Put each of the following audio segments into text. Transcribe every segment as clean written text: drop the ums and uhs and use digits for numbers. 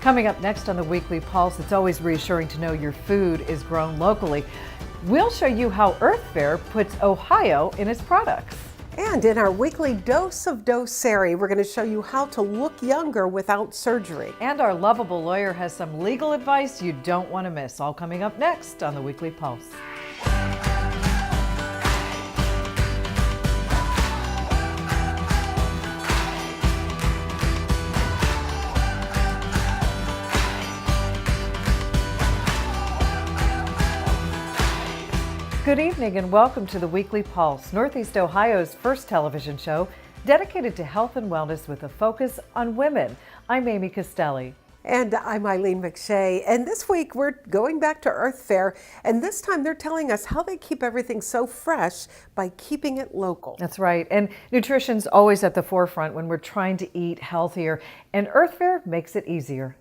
Coming up next on the Weekly Pulse, it's always reassuring to know your food is grown locally. We'll show you how Earth Fare puts Ohio in its products. And in our weekly dose of Doceri, we're going to show you how to look younger without surgery. And our lovable lawyer has some legal advice you don't want to miss. All coming up next on the Weekly Pulse. Good evening and welcome to the Weekly Pulse, Northeast Ohio's first television show dedicated to health and wellness with a focus on women. I'm Amy Costelli. And I'm Eileen McShay. And this week we're going back to Earth Fare. And this time they're telling us how they keep everything so fresh by keeping it local. That's right. And nutrition's always at the forefront when we're trying to eat healthier. And Earth Fare makes it easier.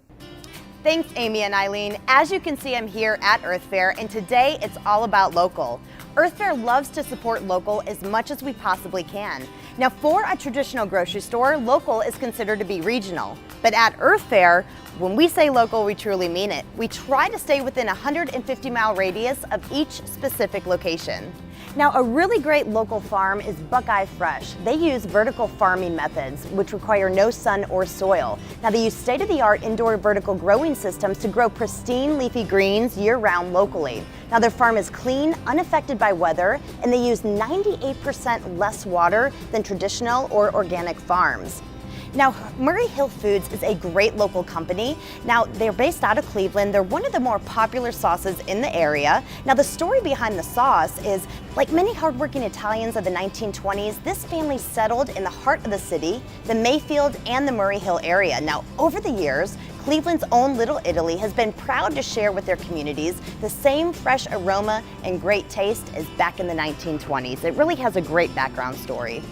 Thanks, Amy and Eileen. As you can see, I'm here at Earth Fare, and today it's all about local. Earth Fare loves to support local as much as we possibly can. Now, for a traditional grocery store, local is considered to be regional. But at Earth Fare, when we say local, we truly mean it. We try to stay within a 150-mile radius of each specific location. Now, a really great local farm is Buckeye Fresh. They use vertical farming methods, which require no sun or soil. Now, they use state-of-the-art indoor vertical growing systems to grow pristine leafy greens year-round locally. Now, their farm is clean, unaffected by weather, and they use 98% less water than traditional or organic farms. Now, Murray Hill Foods is a great local company. Now, they're based out of Cleveland. They're one of the more popular sauces in the area. Now, the story behind the sauce is, like many hardworking Italians of the 1920s, this family settled in the heart of the city, the Mayfield and the Murray Hill area. Now, over the years, Cleveland's own Little Italy has been proud to share with their communities the same fresh aroma and great taste as back in the 1920s. It really has a great background story.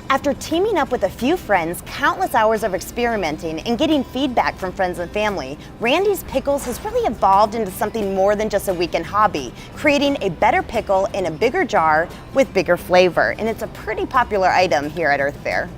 After teaming up with a few friends, countless hours of experimenting, and getting feedback from friends and family, Randy's Pickles has really evolved into something more than just a weekend hobby, creating a better pickle in a bigger jar with bigger flavor. And it's a pretty popular item here at Earth Fare.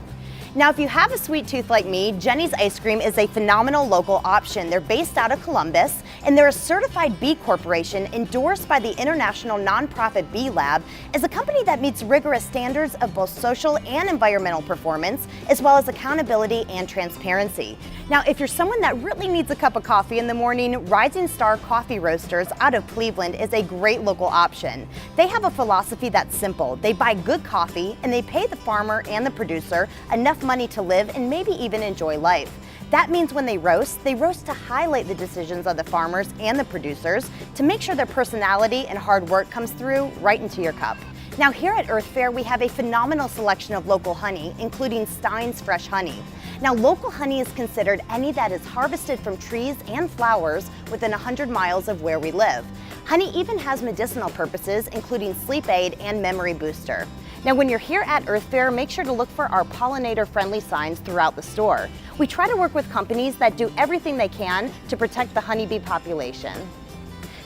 Now, if you have a sweet tooth like me, Jenny's Ice Cream is a phenomenal local option. They're based out of Columbus, and they're a certified B Corporation endorsed by the international nonprofit B Lab as a company that meets rigorous standards of both social and environmental performance, as well as accountability and transparency. Now, if you're someone that really needs a cup of coffee in the morning, Rising Star Coffee Roasters out of Cleveland is a great local option. They have a philosophy that's simple. They buy good coffee and they pay the farmer and the producer enough money to live and maybe even enjoy life. That means when they roast to highlight the decisions of the farmers and the producers to make sure their personality and hard work comes through right into your cup. Now, here at Earth Fare, we have a phenomenal selection of local honey, including Stein's Fresh Honey. Now, local honey is considered any that is harvested from trees and flowers within 100 miles of where we live. Honey even has medicinal purposes, including sleep aid and memory booster. Now, when you're here at Earth Fare, make sure to look for our pollinator-friendly signs throughout the store. We try to work with companies that do everything they can to protect the honeybee population.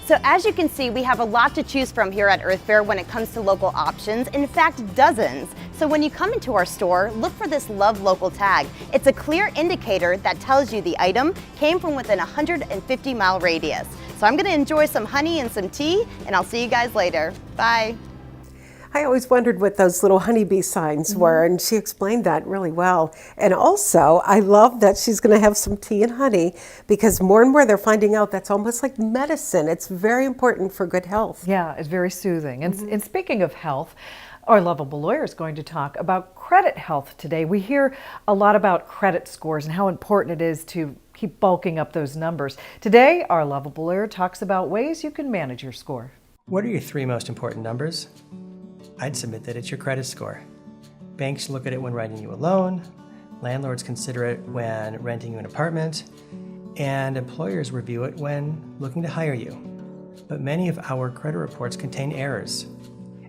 So as you can see, we have a lot to choose from here at Earth Fare when it comes to local options, in fact, dozens. So when you come into our store, look for this Love Local tag. It's a clear indicator that tells you the item came from within a 150-mile radius. So I'm gonna enjoy some honey and some tea, and I'll see you guys later. Bye. I always wondered what those little honeybee signs were, and she explained that really well. And also, I love that she's going to have some tea and honey, because more and more they're finding out that's almost like medicine. It's very important for good health. Yeah, it's very soothing. And speaking of health, our lovable lawyer is going to talk about credit health today. We hear a lot about credit scores and how important it is to keep bulking up those numbers. Today, our lovable lawyer talks about ways you can manage your score. What are your three most important numbers? I'd submit that it's your credit score. Banks look at it when writing you a loan, landlords consider it when renting you an apartment, and employers review it when looking to hire you. But many of our credit reports contain errors,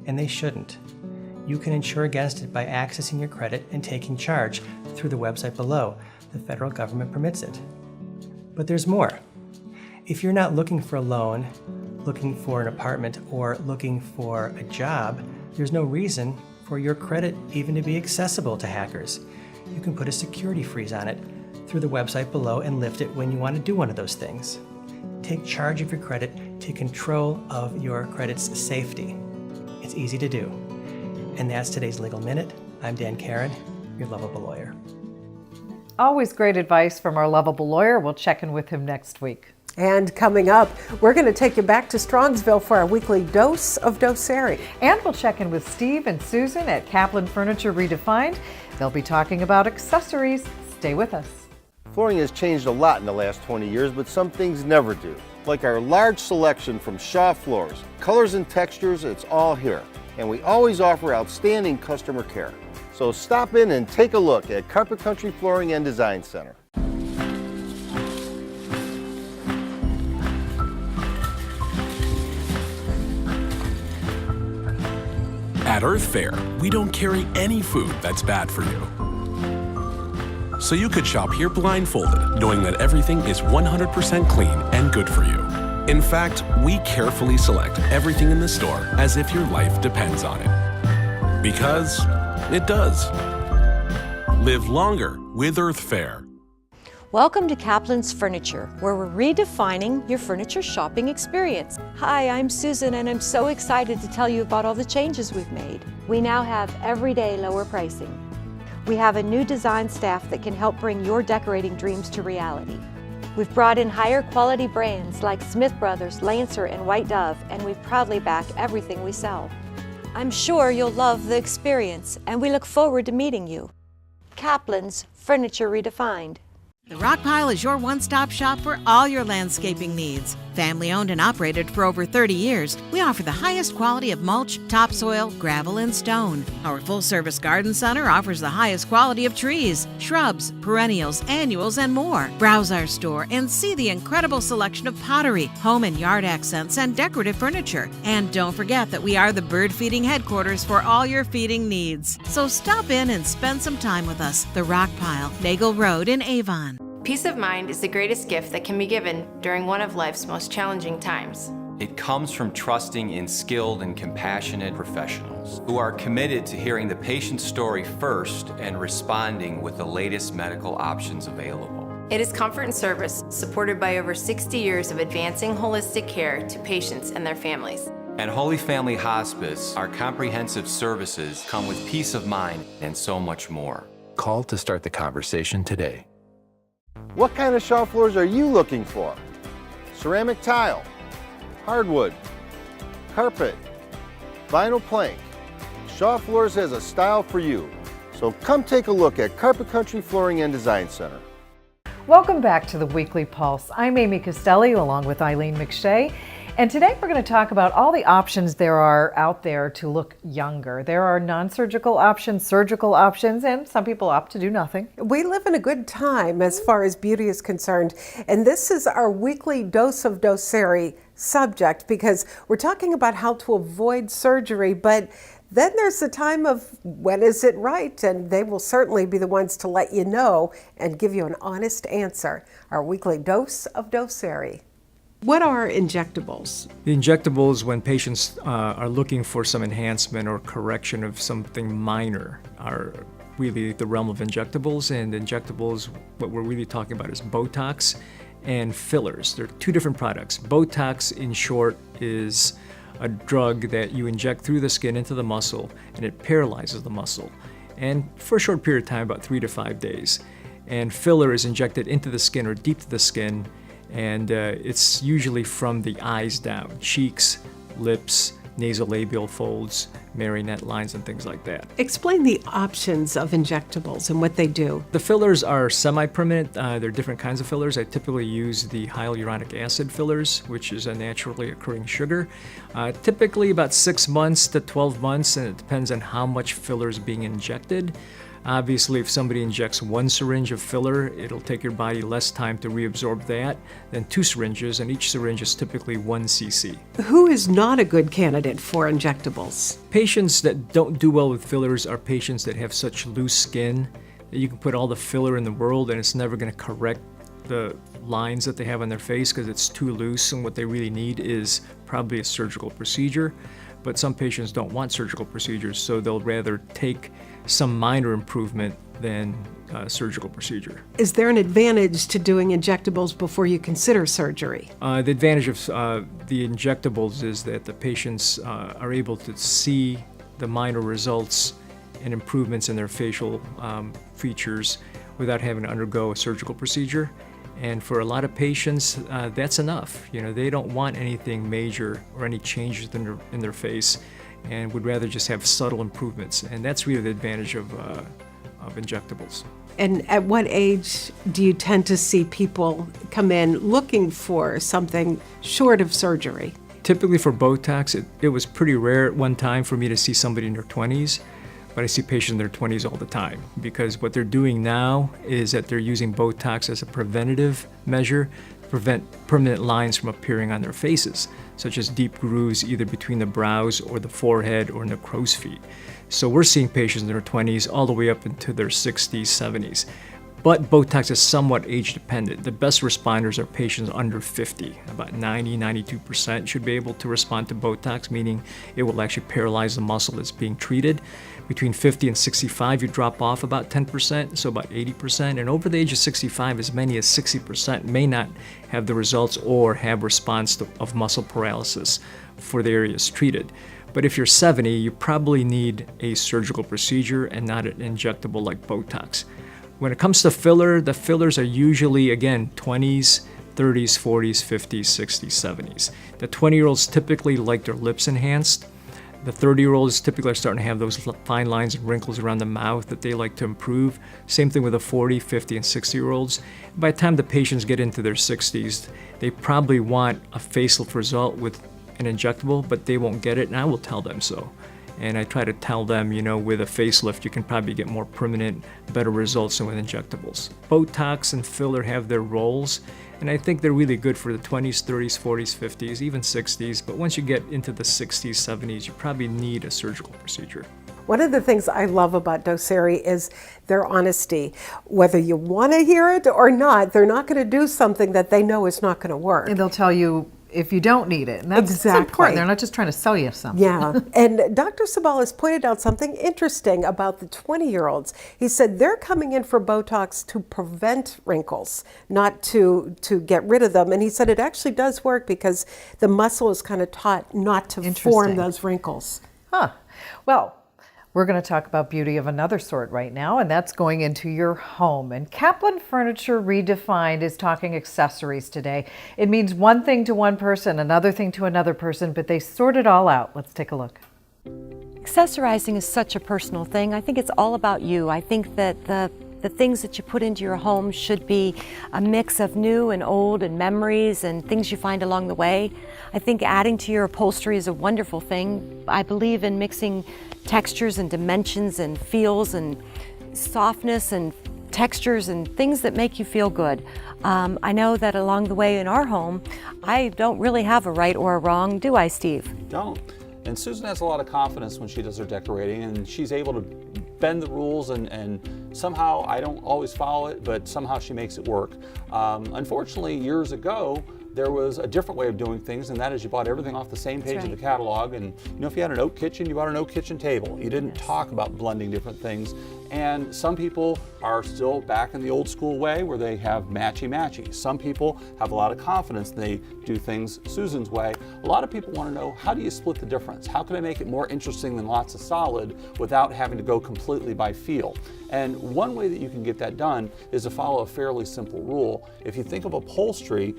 and they shouldn't. You can insure against it by accessing your credit and taking charge through the website below. The federal government permits it. But there's more. If you're not looking for a loan, looking for an apartment, or looking for a job, there's no reason for your credit even to be accessible to hackers. You can put a security freeze on it through the website below and lift it when you want to do one of those things. Take charge of your credit, take control of your credit's safety. It's easy to do. And that's today's Legal Minute. I'm Dan Karen, your lovable lawyer. Always great advice from our lovable lawyer. We'll check in with him next week. And coming up, we're going to take you back to Strongsville for our weekly dose of Doceri. And we'll check in with Steve and Susan at Kaplan Furniture Redefined. They'll be talking about accessories. Stay with us. Flooring has changed a lot in the last 20 years, but some things never do. Like our large selection from Shaw Floors. Colors and textures, it's all here. And we always offer outstanding customer care. So stop in and take a look at Carpet Country Flooring and Design Center. At Earth Fare, we don't carry any food that's bad for you. So you could shop here blindfolded, knowing that everything is 100% clean and good for you. In fact, we carefully select everything in the store as if your life depends on it. Because it does. Live longer with Earth Fare. Welcome to Kaplan's Furniture, where we're redefining your furniture shopping experience. Hi, I'm Susan, and I'm so excited to tell you about all the changes we've made. We now have everyday lower pricing. We have a new design staff that can help bring your decorating dreams to reality. We've brought in higher quality brands like Smith Brothers, Lancer, and White Dove, and we proudly back everything we sell. I'm sure you'll love the experience, and we look forward to meeting you. Kaplan's Furniture Redefined. The Rockpile is your one-stop shop for all your landscaping needs. Family owned and operated for over 30 years, we offer the highest quality of mulch, topsoil, gravel, and stone. Our full-service garden center offers the highest quality of trees, shrubs, perennials, annuals, and more. Browse our store and see the incredible selection of pottery, home and yard accents, and decorative furniture. And don't forget that we are the bird feeding headquarters for all your feeding needs. So stop in and spend some time with us. The Rockpile, Nagel Road in Avon. Peace of mind is the greatest gift that can be given during one of life's most challenging times. It comes from trusting in skilled and compassionate professionals who are committed to hearing the patient's story first and responding with the latest medical options available. It is comfort and service supported by over 60 years of advancing holistic care to patients and their families. At Holy Family Hospice, our comprehensive services come with peace of mind and so much more. Call to start the conversation today. What kind of Shaw floors are you looking for? Ceramic tile, hardwood, carpet, vinyl plank. Shaw Floors has a style for you. So come take a look at Carpet Country Flooring and Design Center. Welcome back to the Weekly Pulse. I'm Amy Costelli along with Eileen McShay. And today we're going to talk about all the options there are out there to look younger. There are non-surgical options, surgical options, and some people opt to do nothing. We live in a good time as far as beauty is concerned, and this is our weekly dose of Doceri subject because we're talking about how to avoid surgery, but then there's the time of when is it right, and they will certainly be the ones to let you know and give you an honest answer. Our weekly dose of Doceri. What are injectables? The injectables, when patients are looking for some enhancement or correction of something minor, are really the realm of injectables. And injectables, what we're really talking about is Botox and fillers. They're two different products. Botox, in short, is a drug that you inject through the skin into the muscle, and it paralyzes the muscle. And for a short period of time, about 3 to 5 days. And filler is injected into the skin or deep to the skin, and it's usually from the eyes down, cheeks, lips, nasolabial folds, marionette lines, and things like that. Explain the options of injectables and what they do. The fillers are semi-permanent. There are different kinds of fillers. I typically use the hyaluronic acid fillers, which is a naturally occurring sugar. Typically about 6 months to 12 months, and it depends on how much filler is being injected. Obviously, if somebody injects 1 syringe of filler, it'll take your body less time to reabsorb that than 2 syringes, and each syringe is typically 1 cc. Who is not a good candidate for injectables? Patients that don't do well with fillers are patients that have such loose skin that you can put all the filler in the world and it's never going to correct the lines that they have on their face because it's too loose, and what they really need is probably a surgical procedure. but some patients don't want surgical procedures, so they'll rather take some minor improvement than a surgical procedure. Is there an advantage to doing injectables before you consider surgery? The advantage of the injectables is that the patients are able to see the minor results and improvements in their facial features without having to undergo a surgical procedure. And for a lot of patients, that's enough. You know, they don't want anything major or any changes in their face, and would rather just have subtle improvements. And that's really the advantage of injectables. And at what age do you tend to see people come in looking for something short of surgery? Typically for Botox, it was pretty rare at one time for me to see somebody in their 20s, but I see patients in their 20s all the time, because what they're doing now is that they're using Botox as a preventative measure to prevent permanent lines from appearing on their faces, such as deep grooves either between the brows or the forehead or in the crow's feet. So we're seeing patients in their 20s all the way up into their 60s, 70s. But Botox is somewhat age dependent. The best responders are patients under 50. About 92% should be able to respond to Botox, meaning it will actually paralyze the muscle that's being treated. Between 50 and 65, you drop off about 10%, so about 80%. And over the age of 65, as many as 60% may not have the results or have response of muscle paralysis for the areas treated. But if you're 70, you probably need a surgical procedure and not an injectable like Botox. When it comes to filler, the fillers are usually, again, 20s, 30s, 40s, 50s, 60s, 70s. The 20-year-olds typically like their lips enhanced. The 30-year-olds typically are starting to have those fine lines and wrinkles around the mouth that they like to improve. Same thing with the 40, 50, and 60-year-olds. By the time the patients get into their 60s, they probably want a facelift result with an injectable, but they won't get it, and I will tell them so. And I try to tell them, you know, with a facelift, you can probably get more permanent, better results than with injectables. Botox and filler have their roles, and I think they're really good for the 20s, 30s, 40s, 50s, even 60s. But once you get into the 60s, 70s, you probably need a surgical procedure. One of the things I love about Doceri is their honesty. Whether you want to hear it or not, they're not going to do something that they know is not going to work. And they'll tell you if you don't need it. And that's important. They're not just trying to sell you something. Yeah. And Dr. Sabalas pointed out something interesting about the 20-year-olds. He said they're coming in for Botox to prevent wrinkles, not to get rid of them. And he said it actually does work because the muscle is kind of taught not to form those wrinkles. Huh. Well, we're going to talk about beauty of another sort right now, and that's going into your home. And Kaplan Furniture Redefined is talking accessories today. It means one thing to one person, another thing to another person, but they sort it all out. Let's take a look. Accessorizing is such a personal thing. I think it's all about you. I think that the things that you put into your home should be a mix of new and old and memories and things you find along the way. I think adding to your upholstery is a wonderful thing. I believe in mixing textures and dimensions and feels and softness and textures and things that make you feel good. I know that along the way in our home, I don't really have a right or a wrong, do I, Steve? Don't. And Susan has a lot of confidence when she does her decorating, and she's able to bend the rules, and somehow, I don't always follow it, but somehow she makes it work. Unfortunately, years ago, there was a different way of doing things, and that is you bought everything off the same page of the catalog, and you know, if you had an oak kitchen, you bought an oak kitchen table. You didn't talk about blending different things. And some people are still back in the old school way where they have matchy-matchy. Some people have a lot of confidence and they do things Susan's way. A lot of people want to know, how do you split the difference? How can I make it more interesting than lots of solid without having to go completely by feel? And one way that you can get that done is to follow a fairly simple rule. If you think of upholstery,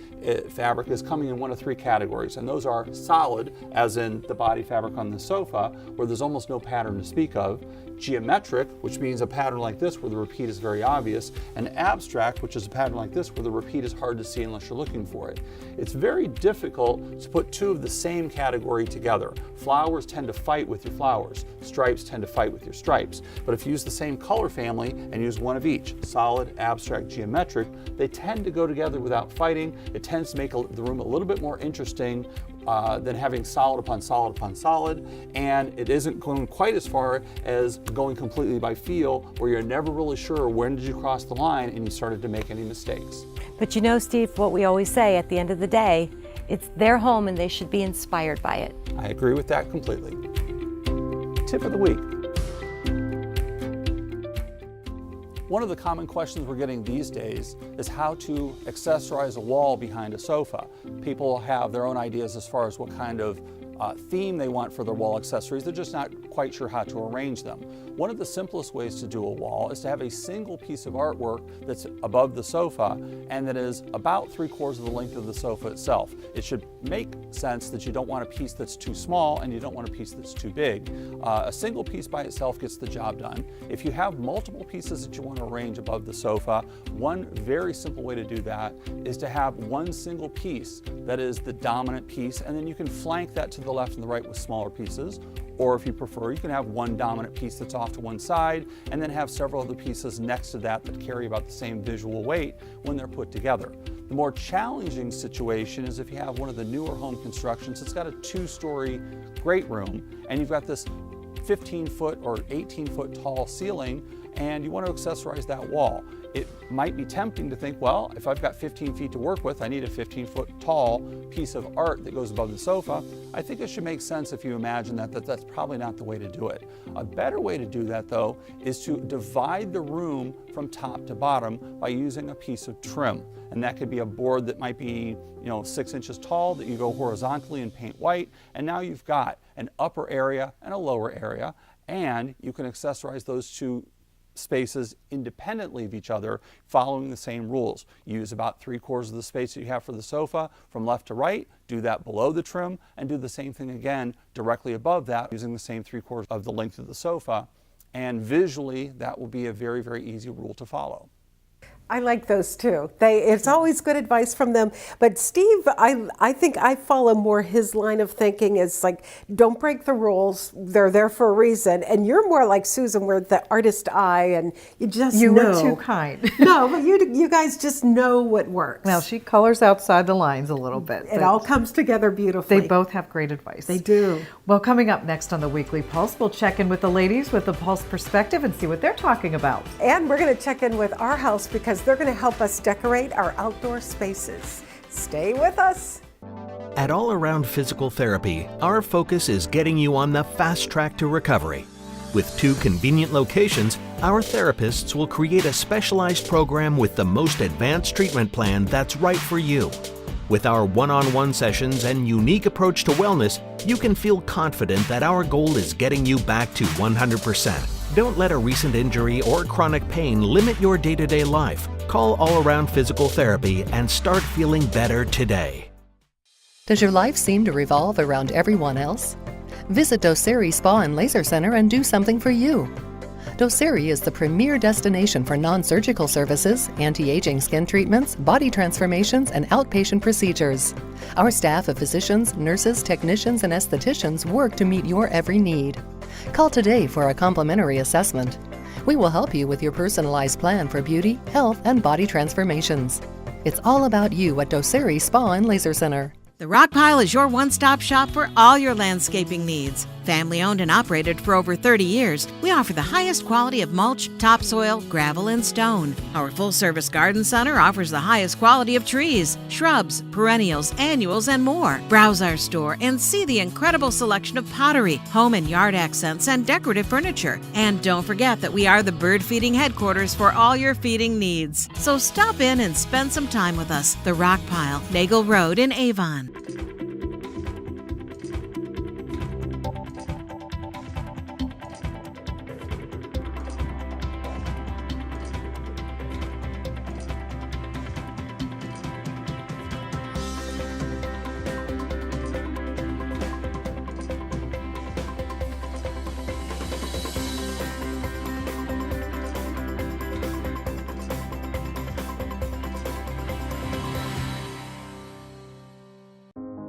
fabric is coming in one of three categories, and those are solid, as in the body fabric on the sofa, where there's almost no pattern to speak of, geometric, which means a pattern like this where the repeat is very obvious, and abstract, which is a pattern like this where the repeat is hard to see unless you're looking for it. It's very difficult to put two of the same category together. Flowers tend to fight with your flowers. Stripes tend to fight with your stripes. But if you use the same color family and use one of each, solid, abstract, geometric, they tend to go together without fighting. It tends to make the room a little bit more interesting than having solid upon solid upon solid, and it isn't going quite as far as going completely by feel, where you're never really sure when did you cross the line and you started to make any mistakes. But you know, Steve, what we always say at the end of the day It's their home and they should be inspired by it. I agree with that completely. Tip of the week. One of the common questions we're getting these days is how to accessorize a wall behind a sofa. People have their own ideas as far as what kind of theme they want for their wall accessories. They're just not quite sure how to arrange them. One of the simplest ways to do a wall is to have a single piece of artwork that's above the sofa and that is about 3/4 of the length of the sofa itself. It should make sense that you don't want a piece that's too small and you don't want a piece that's too big. A single piece by itself gets the job done. If you have multiple pieces that you want to arrange above the sofa, one very simple way to do that is to have one single piece that is the dominant piece, and then you can flank that to the left and the right with smaller pieces. Or if you prefer, you can have one dominant piece that's off to one side and then have several other pieces next to that that carry about the same visual weight when they're put together. The more challenging situation is if you have one of the newer home constructions that's got a 2-story great room and you've got this 15-foot or 18-foot tall ceiling and you want to accessorize that wall. It might be tempting to think, well, if I've got 15 feet to work with, I need a 15-foot tall piece of art that goes above the sofa. I think it should make sense if you imagine that's probably not the way to do it. A better way to do that, though, is to divide the room from top to bottom by using a piece of trim. And that could be a board that might be 6 inches tall that you go horizontally and paint white. And now you've got an upper area and a lower area, and you can accessorize those two spaces independently of each other, following the same rules. Use about 3/4 of the space that you have for the sofa from left to right, do that below the trim, and do the same thing again directly above that using the same 3/4 of the length of the sofa. And visually, that will be a very, very easy rule to follow. I like those too. It's always good advice from them. But Steve, I think I follow more his line of thinking is like, don't break the rules. They're there for a reason. And you're more like Susan, where the artist eye and you just know. You were too kind. No, but you guys just know what works. Well, she colors outside the lines a little bit. It all comes together beautifully. They both have great advice. They do. Well, coming up next on the Weekly Pulse, we'll check in with the ladies with the Pulse Perspective and see what they're talking about. And we're going to check in with our house because they're going to help us decorate our outdoor spaces. Stay with us. At All Around Physical Therapy, our focus is getting you on the fast track to recovery. With 2 convenient locations, our therapists will create a specialized program with the most advanced treatment plan that's right for you. With our one-on-one sessions and unique approach to wellness, you can feel confident that our goal is getting you back to 100%. Don't let a recent injury or chronic pain limit your day-to-day life. Call All Around Physical Therapy and start feeling better today. Does your life seem to revolve around everyone else? Visit Doceri Spa and Laser Center and do something for you. Doceri is the premier destination for non-surgical services, anti-aging skin treatments, body transformations, and outpatient procedures. Our staff of physicians, nurses, technicians, and estheticians work to meet your every need. Call today for a complimentary assessment. We will help you with your personalized plan for beauty, health, and body transformations. It's all about you at Doceri Spa and Laser Center. The Rock Pile is your one-stop shop for all your landscaping needs. Family owned and operated for over 30 years, we offer the highest quality of mulch, topsoil, gravel, and stone. Our full-service garden center offers the highest quality of trees, shrubs, perennials, annuals, and more. Browse our store and see the incredible selection of pottery, home and yard accents, and decorative furniture. And don't forget that we are the bird feeding headquarters for all your feeding needs. So stop in and spend some time with us. The Rock Pile, Nagel Road in Avon.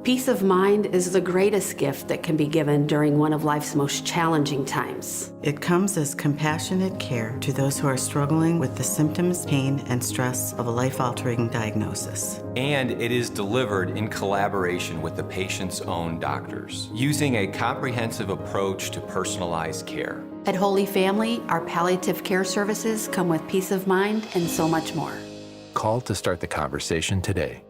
Peace of mind is the greatest gift that can be given during one of life's most challenging times. It comes as compassionate care to those who are struggling with the symptoms, pain, and stress of a life-altering diagnosis. And it is delivered in collaboration with the patient's own doctors, using a comprehensive approach to personalized care. At Holy Family, our palliative care services come with peace of mind and so much more. Call to start the conversation today.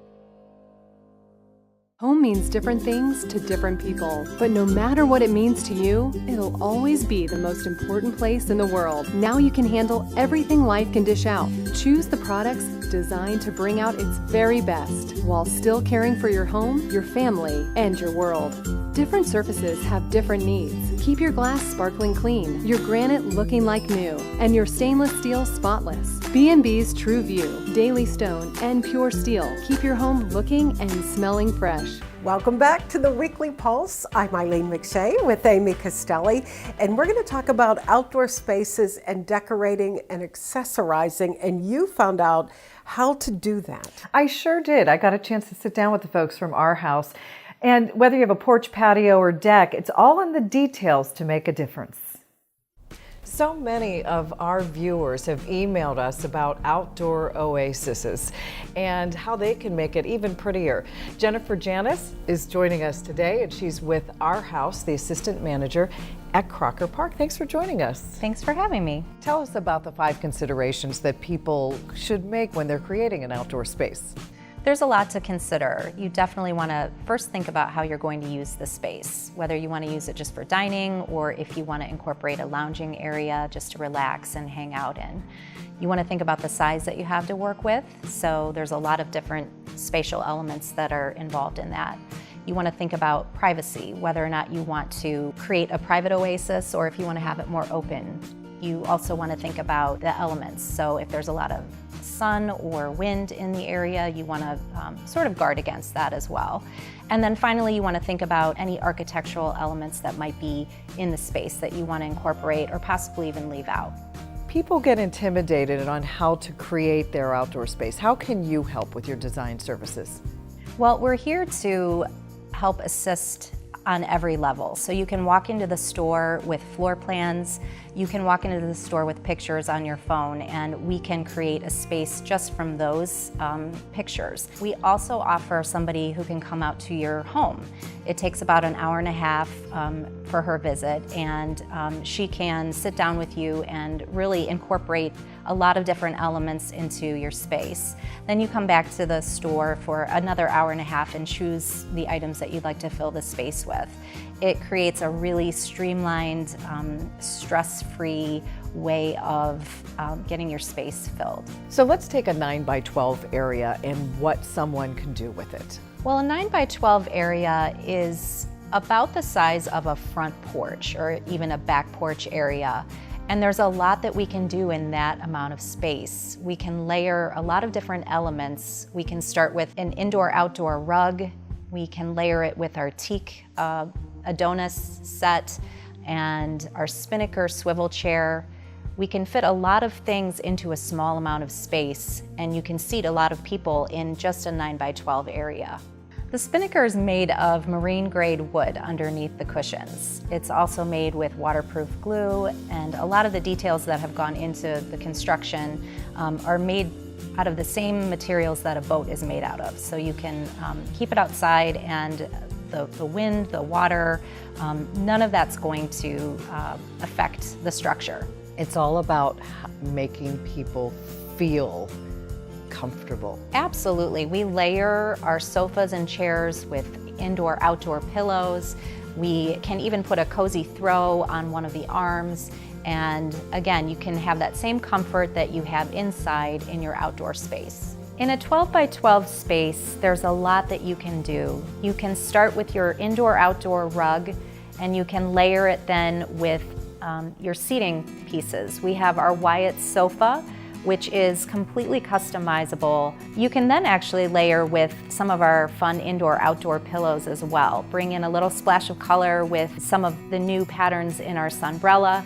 Home means different things to different people, but no matter what it means to you, it'll always be the most important place in the world. Now you can handle everything life can dish out. Choose the products designed to bring out its very best while still caring for your home, your family, and your world. Different surfaces have different needs. Keep your glass sparkling clean, your granite looking like new, and your stainless steel spotless. B&B's True View, Daily Stone, and Pure Steel keep your home looking and smelling fresh. Welcome back to the Weekly Pulse. I'm Eileen McShay with Amy Costelli, and we're going to talk about outdoor spaces and decorating and accessorizing, and you found out how to do that. I sure did. I got a chance to sit down with the folks from Our House. And whether you have a porch, patio, or deck, it's all in the details to make a difference. So many of our viewers have emailed us about outdoor oases and how they can make it even prettier. Jennifer Janis is joining us today, and she's with Our House, the assistant manager at Crocker Park. Thanks for joining us. Thanks for having me. Tell us about the 5 considerations that people should make when they're creating an outdoor space. There's a lot to consider. You definitely want to first think about how you're going to use the space, whether you want to use it just for dining or if you want to incorporate a lounging area just to relax and hang out in. You want to think about the size that you have to work with, so there's a lot of different spatial elements that are involved in that. You want to think about privacy, whether or not you want to create a private oasis or if you want to have it more open. You also want to think about the elements, so if there's a lot of sun or wind in the area, you want to sort of guard against that as well. And then finally, you want to think about any architectural elements that might be in the space that you want to incorporate or possibly even leave out. People get intimidated on how to create their outdoor space. How can you help with your design services? Well, we're here to help assist on every level. So you can walk into the store with floor plans, you can walk into the store with pictures on your phone, and we can create a space just from those pictures. We also offer somebody who can come out to your home. It takes about an hour and a half for her visit, and she can sit down with you and really incorporate a lot of different elements into your space. Then you come back to the store for another hour and a half and choose the items that you'd like to fill the space with. It creates a really streamlined, stress-free way of getting your space filled. So let's take a 9x12 area and what someone can do with it. Well, a 9x12 area is about the size of a front porch or even a back porch area. And there's a lot that we can do in that amount of space. We can layer a lot of different elements. We can start with an indoor-outdoor rug. We can layer it with our teak Adonis set and our Spinnaker swivel chair. We can fit a lot of things into a small amount of space, and you can seat a lot of people in just a 9x12 area. The Spinnaker is made of marine grade wood underneath the cushions. It's also made with waterproof glue, and a lot of the details that have gone into the construction are made out of the same materials that a boat is made out of. So you can keep it outside, and the wind, the water, none of that's going to affect the structure. It's all about making people feel comfortable. Absolutely. We layer our sofas and chairs with indoor-outdoor pillows. We can even put a cozy throw on one of the arms. And again, you can have that same comfort that you have inside in your outdoor space. In a 12x12 space, there's a lot that you can do. You can start with your indoor-outdoor rug, and you can layer it then with your seating pieces. We have our Wyatt sofa, which is completely customizable. You can then actually layer with some of our fun indoor-outdoor pillows as well. Bring in a little splash of color with some of the new patterns in our Sunbrella.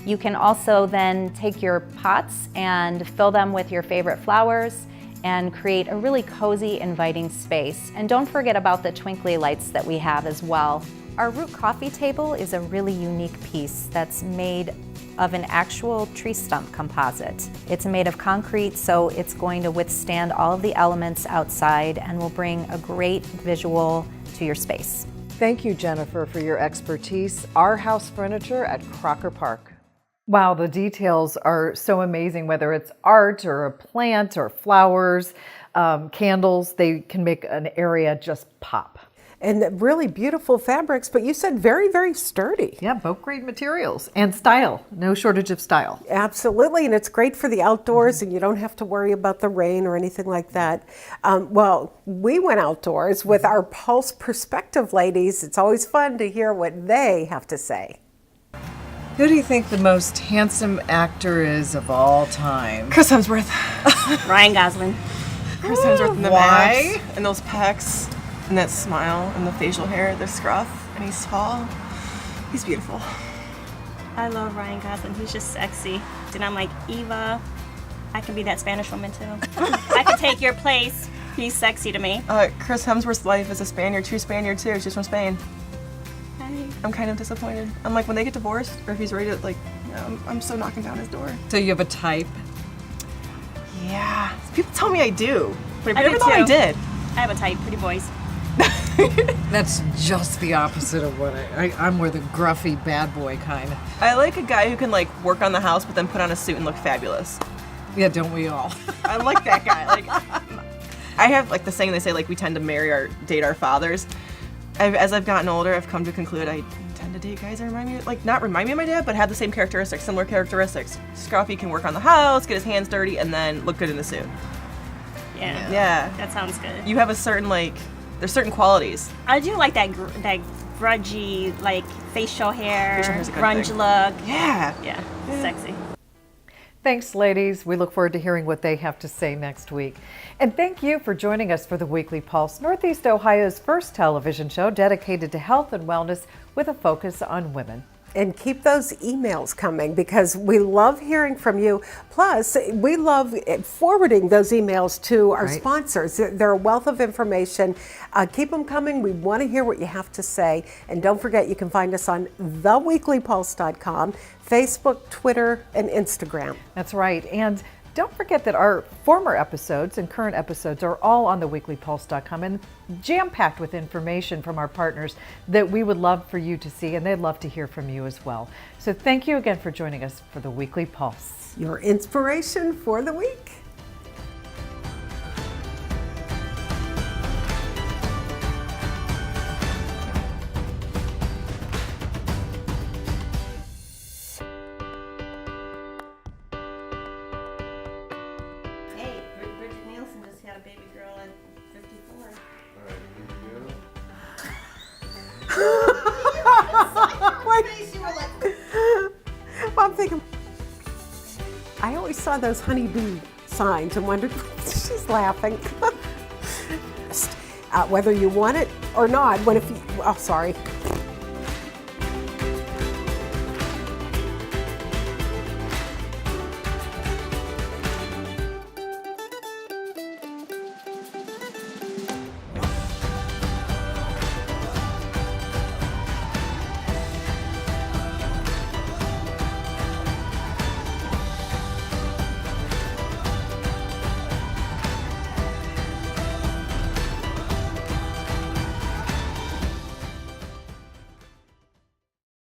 You can also then take your pots and fill them with your favorite flowers and create a really cozy, inviting space. And don't forget about the twinkly lights that we have as well. Our Root coffee table is a really unique piece that's made of an actual tree stump composite. It's made of concrete, so it's going to withstand all of the elements outside and will bring a great visual to your space. Thank you, Jennifer, for your expertise. Our House Furniture at Crocker Park. Wow, the details are so amazing, whether it's art or a plant or flowers, candles, they can make an area just pop. And really beautiful fabrics, but you said very, very sturdy. Yeah, boat grade materials and style. No shortage of style. Absolutely, and it's great for the outdoors, and you don't have to worry about the rain or anything like that. Well, we went outdoors with our Pulse Perspective ladies. It's always fun to hear what they have to say. Who do you think the most handsome actor is of all time? Chris Hemsworth. Ryan Gosling. Chris Hemsworth and the Why? abs and those pecs and that smile and the facial hair, the scruff, and he's tall. He's beautiful. I love Ryan Gosling. He's just sexy. And I'm like, Eva, I can be that Spanish woman too. I can take your place. He's sexy to me. Chris Hemsworth's wife is a Spaniard, true Spaniard too. She's from Spain. I'm kind of disappointed. I'm like, when they get divorced, or if he's ready to, like, I'm so knocking down his door. So you have a type? Yeah. People tell me I do, but I do never thought I too. did. I have a type, pretty boys. That's just the opposite of what I'm more the gruffy bad boy kind. I like a guy who can, like, work on the house, but then put on a suit and look fabulous. Yeah, don't we all? I like that guy. Like, I have, like, the saying they say, like, we tend to date our fathers. As I've gotten older, I've come to conclude I tend to date guys that not remind me of my dad, but have the same characteristics, similar characteristics. Scruffy can work on the house, get his hands dirty, and then look good in the suit. Yeah. Yeah. That sounds good. You have a certain, there's certain qualities. I do like that grudgy, like, facial hair, Facial hair's a good grunge thing. look. Yeah. Yeah. Sexy. Thanks, ladies. We look forward to hearing what they have to say next week. And thank you for joining us for the Weekly Pulse, Northeast Ohio's first television show dedicated to health and wellness with a focus on women. And keep those emails coming because we love hearing from you. Plus, we love forwarding those emails to our sponsors. They're a wealth of information. Keep them coming. We want to hear what you have to say. And don't forget, you can find us on theweeklypulse.com, Facebook, Twitter, and Instagram. That's right. And don't forget that our former episodes and current episodes are all on theweeklypulse.com and jam-packed with information from our partners that we would love for you to see, and they'd love to hear from you as well. So thank you again for joining us for the Weekly Pulse. Your inspiration for the week. Hey, Bridget Nielsen just had a baby girl at 54. Well, I'm thinking, I always saw those honeybee signs and wondered, she's laughing. Whether you want it or not, oh, sorry.